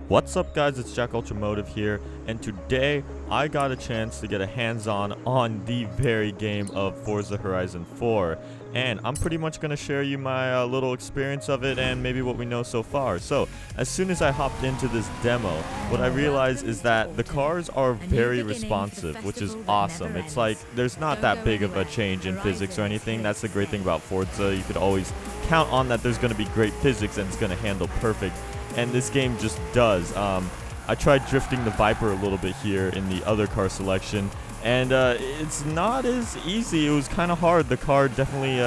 What's up guys, it's JackUltraMotive here, and today I got a chance to get a hands-on on the very game of Forza Horizon 4, and I'm pretty much going to share you my little experience of it and maybe what we know so far. So, as soon as I hopped into this demo, what I realized is that the cars are very responsive, which is awesome. It's like, there's not that big of a change in physics or anything. That's the great thing about Forza. You could always count on that there's going to be great physics and it's going to handle perfect. And this game just does. I tried drifting the Viper a little bit here in the other car selection, and it's not as easy. It was kind of hard. The car definitely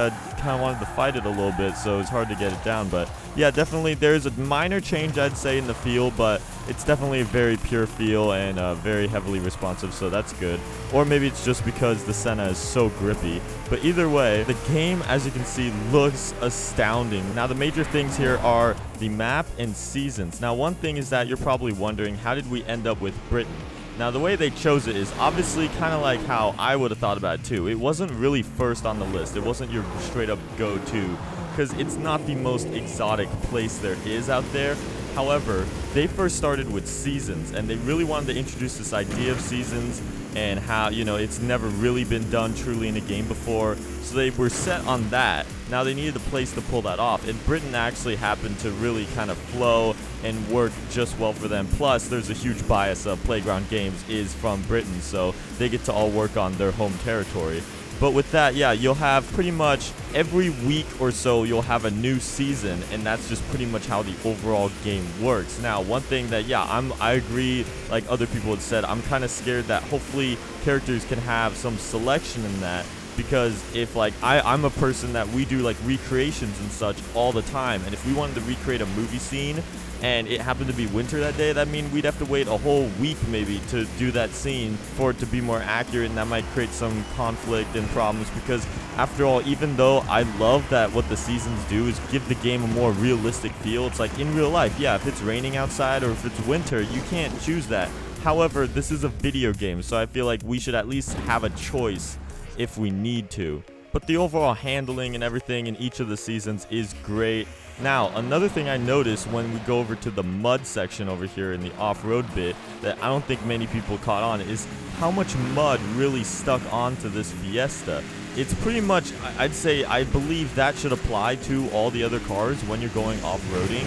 kind of wanted to fight it a little bit, so it was hard to get it down. But yeah, definitely there's a minor change, I'd say, in the feel, but it's definitely a very pure feel and very heavily responsive, so that's good. Or maybe it's just because the Senna is so grippy. But either way, the game, as you can see, looks astounding. Now, the major things here are the map and seasons. Now, one thing is that you're probably wondering, how did we end up with Britain? Now, the way they chose it is obviously kind of like how I would have thought about it too. It wasn't really first on the list. It wasn't your straight up go-to, because it's not the most exotic place there is out there. However, they first started with seasons, and they really wanted to introduce this idea of seasons and how, you know, it's never really been done truly in a game before. So they were set on that. Now they needed a place to pull that off, and Britain actually happened to really kind of flow and work just well for them. Plus, there's a huge bias of Playground Games is from Britain, so they get to all work on their home territory. But with that, yeah, you'll have pretty much every week or so you'll have a new season, and that's just pretty much how the overall game works. Now, one thing that, yeah, I agree, like other people had said, I'm kind of scared that hopefully characters can have some selection in that, because if, like, I'm a person that we do, like, recreations and such all the time, and if we wanted to recreate a movie scene and it happened to be winter that day, that means we'd have to wait a whole week maybe to do that scene for it to be more accurate, and that might create some conflict and problems, because after all, even though I love that what the seasons do is give the game a more realistic feel, it's like in real life, yeah, if it's raining outside or if it's winter, you can't choose that. However, this is a video game, so I feel like we should at least have a choice if we need to. But the overall handling and everything in each of the seasons is great. Now, another thing I noticed when we go over to the mud section over here in the off-road bit that I don't think many people caught on is how much mud really stuck onto this Fiesta. It's pretty much, I'd say, I believe that should apply to all the other cars when you're going off-roading.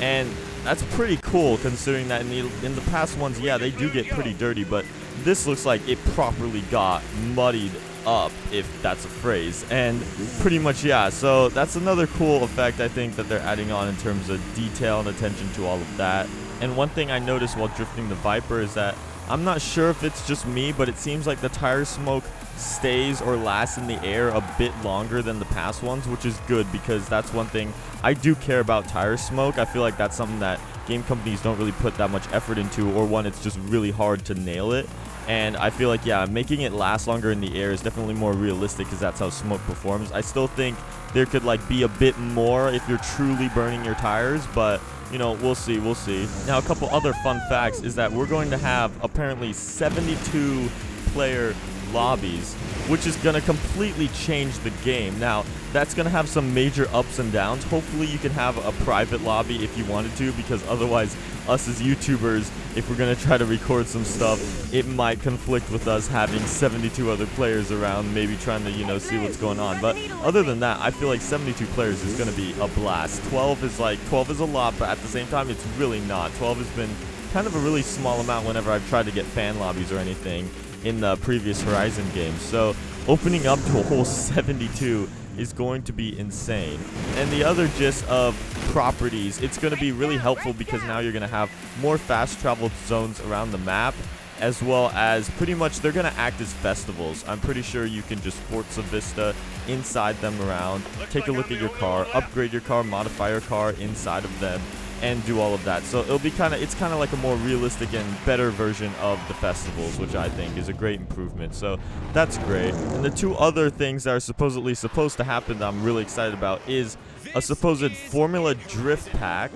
And that's pretty cool, considering that in the past ones, yeah, they do get pretty dirty, but this looks like it properly got muddied up, if that's a phrase. And pretty much, yeah, so that's another cool effect I think that they're adding on in terms of detail and attention to all of that. And one thing I noticed while drifting the Viper is that I'm not sure if it's just me, but it seems like the tire smoke stays or lasts in the air a bit longer than the past ones, which is good, because that's one thing I do care about, tire smoke. I feel like that's something that game companies don't really put that much effort into, or one, it's just really hard to nail it. And I feel like, yeah, making it last longer in the air is definitely more realistic, because that's how smoke performs. I still think there could, like, be a bit more if you're truly burning your tires, but, you know, we'll see, we'll see. Now, a couple other fun facts is that we're going to have apparently 72 player lobbies, which is going to completely change the game. Now, that's going to have some major ups and downs. Hopefully you can have a private lobby if you wanted to, because otherwise us as YouTubers, if we're going to try to record some stuff, it might conflict with us having 72 other players around, maybe trying to, you know, see what's going on. But other than that, I feel like 72 players is going to be a blast. 12 is a lot, but at the same time, it's really not. 12 has been kind of a really small amount whenever I've tried to get fan lobbies or anything in the previous Horizon games. So opening up to a whole 72 is going to be insane. And the other gist of properties, it's going to be really helpful, because now you're going to have more fast travel zones around the map, as well as pretty much they're going to act as festivals. I'm pretty sure you can just Forza Vista inside them around, take a look at your car, upgrade your car, modify your car inside of them, and do all of that. So it'll be it's kind of like a more realistic and better version of the festivals, which I think is a great improvement. So that's great. And the two other things that are supposedly supposed to happen that I'm really excited about is a supposed Formula Drift pack,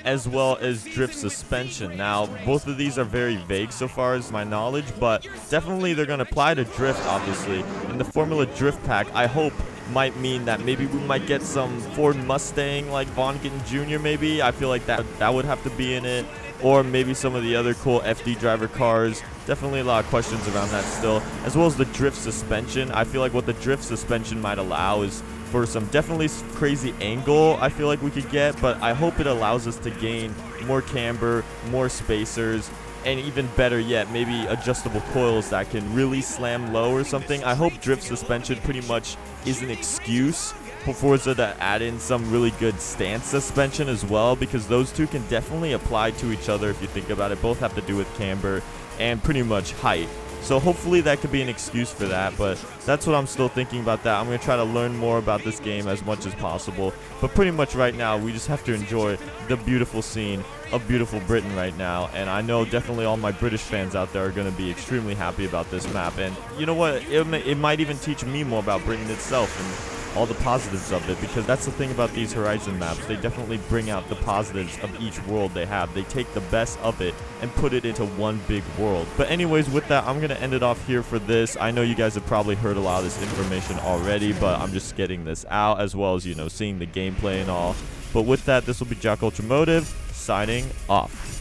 as well as drift suspension. Now, both of these are very vague so far as my knowledge, but definitely they're going to apply to drift, obviously. And the Formula Drift pack, I hope, might mean that maybe we might get some Ford Mustang like Vaughn Gittin Jr. maybe. I feel like that would have to be in it. or maybe some of the other cool FD driver cars. Definitely a lot of questions around that still, as well as the drift suspension. I feel like what the drift suspension might allow is for some definitely crazy angle I feel like we could get, but I hope it allows us to gain more camber, more spacers, and even better yet, maybe adjustable coils that can really slam low or something. I hope drift suspension pretty much is an excuse for Forza to add in some really good stance suspension as well, because those two can definitely apply to each other if you think about it. Both have to do with camber and pretty much height. So hopefully that could be an excuse for that, but that's what I'm still thinking about that. I'm going to try to learn more about this game as much as possible. But pretty much right now, we just have to enjoy the beautiful scene of beautiful Britain right now. And I know definitely all my British fans out there are going to be extremely happy about this map. And you know what? It might even teach me more about Britain itself and all the positives of it, because that's the thing about these Horizon maps. They definitely bring out the positives of each world they have. They take the best of it and put it into one big world. But anyways, with that, I'm going to end it off here for this. I know you guys have probably heard a lot of this information already, but I'm just getting this out, as well as, you know, seeing the gameplay and all. But with that, this will be JackUltraMotive signing off.